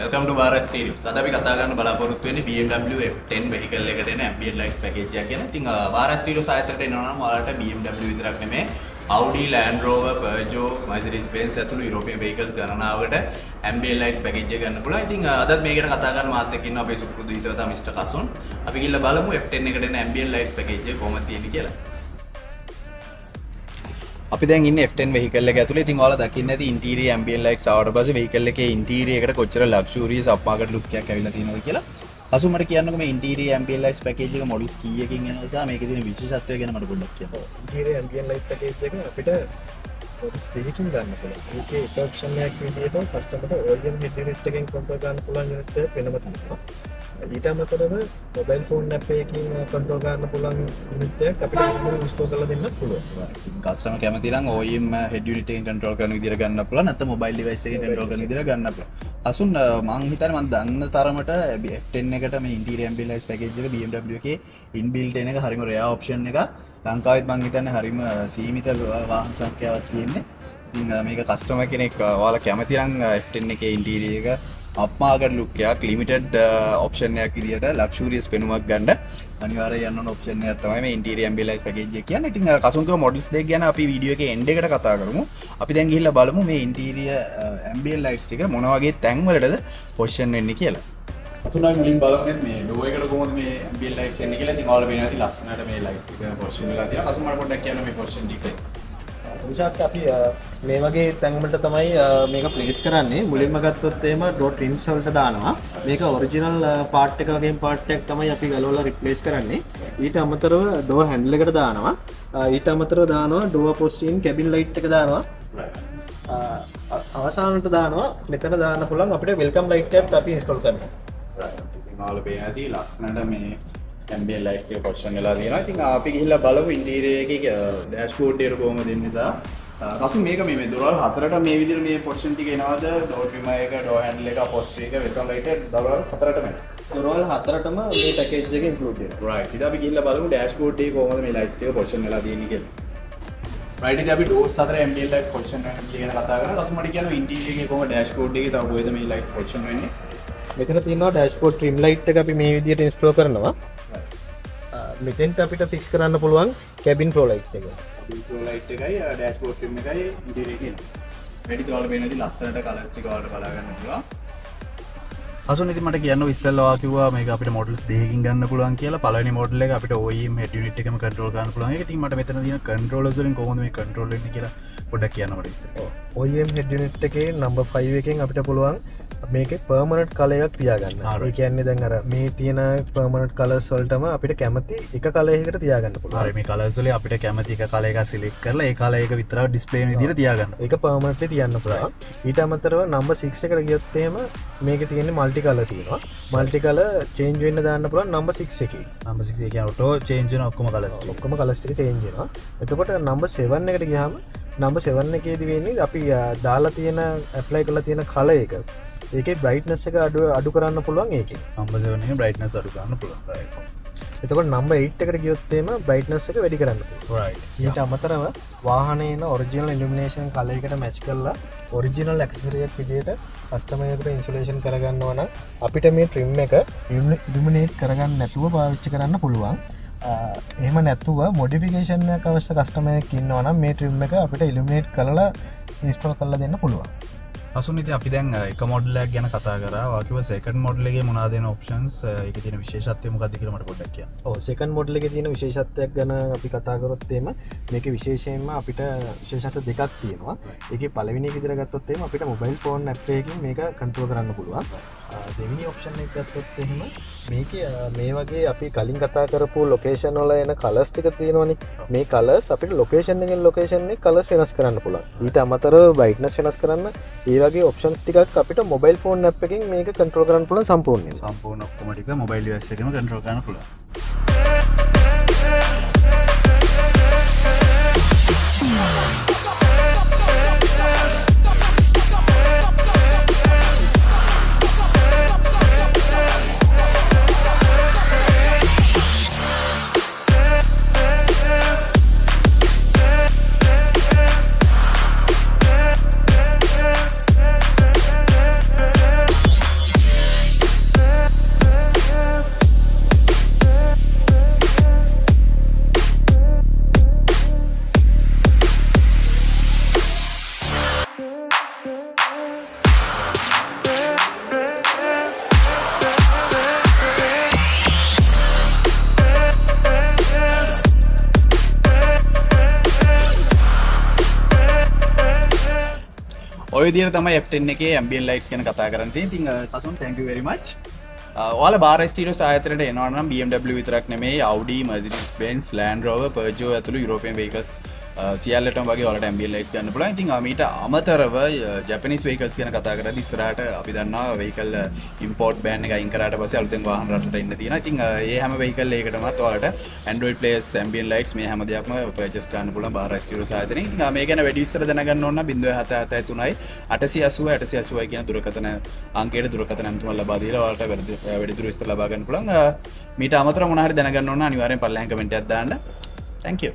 Welcome to Bara Studios. අද අපි කතා කරන්න බලාපොරොත්තු වෙන්නේ BMW F10 vehicle එකට එන ambient lights package එකක් ගැන. ඉතින් Bara Studios ආයතනයට එනවා නම් ඔයාලට BMW විතරක් නෙමෙයි Audi, Land Rover, Peugeot, Mercedes-Benz ඇතුළු European vehicles ගණනාවකට ambient lights package එක ගන්න පුළුවන්. ඉතින් අදත් මේ ගැන කතා කරන්න මාත් එක්ක ඉන්නවා අපේ සුපුරුදු හිතවතා මිස්ටර් කසුන්. අපි ගිහිල්ලා බලමු F10 එකට එන ambient lights package එක කොහොමද තියෙන්නේ කියලා. අපි දැන් ඉන්නේ F10 vehicle එක ඇතුලේ. ඉතින් ඔයාලා දකින්න ඇති interior ambient lights ආවට පස්සේ vehicle එකේ interior එකට කොච්චර luxurious upmarket look එකක් ඇවිල්ලා තියෙනවද කියලා. අසු මට කියන්නකෝ මේ interior ambient lights package එක models කීයකින් එනවද සහ මේකේ තියෙන විශේෂත්වය ගැන මට පොඩ්ඩක් කියන්න. interior ambient light package එක අපිට models දෙකකින් ගන්න පුළුවන්. ඒකේ එක option එකක් විදිහට customer OEM head unit එකෙන් control ගන්න පුළුවන් unit එක වෙනම තියෙනවා. ඊට අමතරව mobile phone app එකකින් control ගන්න පුළුවන් unit එකක් අපිට install කරලා දෙන්න පුළුවන්. කස්ටමර් කැමති නම් OEM head unit එකෙන් control කරන විදිහට ගන්න පුළුවන්. නැත්නම් mobile device එකෙන් control කරන විදිහට ගන්න පුළුවන්. අසුන් මං හිතන්නේ මම දන්න තරමට F10 එකට මේ interior ambient lights package එක BMW එකේ inbuilt එන එක හරිම rare option එකක්. ලංකාවෙත් මං හිතන්නේ හරිම සීමිත වාහන සංඛ්‍යාවක් තියෙන්නේ. ඉතින් මේක කස්ටමර් කෙනෙක් ඔයාලා කැමති නම් F10 එකේ interior එක upmarket look එකක් limited option එකක් විදියට luxurious පෙනුමක් ගන්න අනිවාර්යයෙන් යන්න ඕන option එකක් තමයි මේ interior ambient light package එක කියන්නේ. ඉතින් කසුන්ගේ models දෙක ගැන අපි වීඩියෝ එකේ end එකට කතා කරමු. අපි දැන් ගිහිල්ලා බලමු මේ interior ambient lights ටික මොන වගේ තැන් වලටද position වෙන්නේ කියලා. කසුන්ගේ මුලින් බලමු මේ door එකට කොහොමද මේ ambient lights එන්නේ කියලා. ඉතින් ඔයාලා වෙනවා ඉතින් ලස්සනට මේ lights ටික position වෙලා තියෙනවා. කසුන් මට පොඩ්ඩක් කියන්න මේ position ටික. විශාලට අපි මේ වගේ තැන් වලට තමයි මේක ප්ලේස් කරන්නේ. මුලින්ම ගත්තොත් එහෙම door trims වලට දානවා. මේක ඔරිජිනල් part එක වගේම part එකක් තමයි අපි ගලවලා රිප්ලේස් කරන්නේ. ඊට අමතරව door handle එකට දානවා. ඊට අමතරව දානවා door post in cabin light එක දානවා. අවසානට දානවා මෙතන දාන්න පුළුවන් අපිට welcome light එකක් අපි install කරනවා. ඉතින් ඔයාලා පේන ඇති ලස්සනට මේ ambient lights එක position වෙලා තියෙනවා. ඉතින් අපි ගිහිල්ලා බලමු interior එකේ dashboard එකට කොහොමද දෙන්නේ නිසා. කසු මේක මේ දොරවල් හතරට මේ විදිහට මේ position ටික එනවාද? door trimmer එක, door handle එක, post එක, welcome light එක දොරවල් හතරටම එනවා. දොරවල් හතරටම මේ package එකේ include වෙනවා. right. ඉතින් අපි ගිහිල්ලා බලමු dashboard එකේ කොහොමද මේ lights ටික position වෙලා තියෙන්නේ කියලා. right. ඉතින් අපි doors හතර ambient light position වෙන ගැන කතා කරා. කසු මට කියනවා interior එකේ කොහොමද dashboard එකේ තව කොහෙද මේ light position වෙන්නේ? මෙතන තියෙනවා dashboard trim light එක අපි මේ විදිහට install කරනවා. මෙතෙන්ට අපිට fix කරන්න පුළුවන් cabin floor light එක. cabin floor light එකයි dashboard trim එකයි interior එකේ. වැඩි තවල වෙනදී ලස්සනට colours ටික වලට බලා ගන්න පුළුවන්. අසුන් ඉතින් මට කියන්න ඉස්සෙල්ලා ඔයා කිව්වා මේක අපිට models දෙකකින් ගන්න පුළුවන් කියලා. පළවෙනි model එක අපිට OEM head unit එකම control ගන්න පුළුවන්. ඒක ඉතින් මට මෙතන තියෙන controllers වලින් කොහොමද මේ control වෙන්නේ කියලා පොඩ්ඩක් කියන්න මට ඉස්සෙල්ලා. OEM head unit එකේ number 5 එකෙන් අපිට පුළුවන් මේකේ permanent color එකක් තියාගන්න. ඒ කියන්නේ දැන් අර මේ තියෙන permanent colors වලටම අපිට කැමති එක color එකකට තියාගන්න පුළුවන්. හරි මේ colors වලින් අපිට කැමති එක color එකක් select කරලා ඒ color එක විතරක් display වෙන විදිහට තියාගන්න. ඒක permanently තියන්න පුළුවන්. ඊට අමතරව number 6 එකට ගියොත් එහෙම මේකේ තියෙන්නේ multi color තියෙනවා. multi color change වෙන්න දාන්න පුළුවන් number 6 එකේ. number 6 එක කියන්නේ auto change වෙන ඔක්කොම colors ටික. ඔක්කොම colors ටික change වෙනවා. එතකොට number 7 එකට ගියාම number 7 එකේදී වෙන්නේ අපි දාලා තියෙන apply කරලා තියෙන color එක ඒකේ brightness එක අඩු කරන්න පුළුවන් ඒකේ. number 7 එකේ brightness අඩු කරන්න පුළුවන්. right. එතකොට number 8 එකට ගියොත් එහෙම brightness එක වැඩි කරන්න පුළුවන්. right. ඊට අමතරව වාහනේ එන original illumination color එකට match කරලා original accessory එකක් විදිහට customer එකට installation කරගන්නවා නම් අපිට මේ trim එක illuminate කරගන්න නැතුව පාවිච්චි කරන්න පුළුවන්. එහෙම නැතුව modification එකක් අවශ්‍ය customer එකක් ඉන්නවා නම් මේ trim එක අපිට illuminate කරලා install කරලා දෙන්න පුළුවන්. අසුන් ඉතින් අපි දැන් එක මොඩල් එකක් ගැන කතා කරා. ඔයා කිව්වා second model එකේ මොනවද වෙන options? ඒකේ තියෙන විශේෂත්වය මොකක්ද කියලා මට පොඩ්ඩක් කියන්න. ඔව් second model එකේ තියෙන විශේෂත්වයක් ගැන අපි කතා කරොත් එහෙම මේකේ විශේෂයෙන්ම අපිට විශේෂත්ව දෙකක් තියෙනවා. ඒකේ පළවෙනි එක විදිහට ගත්තොත් එහෙම අපිට mobile phone app එකකින් මේක control කරන්න පුළුවන්. දෙවෙනි option එක ගත්තොත් එහෙම මේකේ මේ වගේ අපි කලින් කතා කරපු location වල එන colors ටික තියෙනවනේ. මේ colors අපිට location එකෙන් location එකේ colors වෙනස් කරන්න පුළුවන්. ඊට අමතරව brightness වෙනස් කරන්න ඒ වගේ options ටිකක් අපිට mobile phone app එකෙන් මේක control කරන්න පුළුවන් සම්පූර්ණයෙන්. සම්පූර්ණ ඔක්කොම ටික mobile device එකේම control කරන්න පුළුවන්. ඔය විදිහට තමයි F10 එකේ ambient lights ගැන කතා කරන්න තියෙන්නේ. ඉතින් සසුන් thank you very much. ඔයාලා බාර් ස්ටීරියෝ සායතනයට එනවා නම් BMW විතරක් නෙමෙයි Audi, Mercedes Benz, Land Rover, Peugeot ඇතුළු European vehicles සියල්ලටම වගේ ඔයාලට ambient lights ගන්න පුළුවන්. ඉතින් මීට අමතරව Japanese vehicles ගැන කතා කරද්දී ඉස්සරහට අපි දන්නවා vehicle import ban එක අයින් කරාට පස්සේ අලුතෙන් වාහන රටට එන්න තියෙනවා. ඉතින් ඒ හැම vehicle එකකටමත් ඔයාලට Android Players, ambient lights මේ හැම දෙයක්ම purchase කරන්න පුළුවන් බාර් ස්ටීරියෝ සායතනයේ. ඉතින් මේ ගැන වැඩි විස්තර දැනගන්න ඕන නම් 0773 880 880 කියන දුරකථන අංකයට දුරකථන ඇමතුමක් ලබා දීලා ඔයාලට වැඩිදුර විස්තර ලබා ගන්න පුළුවන්. මීට අමතරව මොනවා හරි දැනගන්න ඕන නම් අනිවාර්යෙන් පල්ලෙහාන් කමෙන්ට් එකක් දාන්න. Thank you.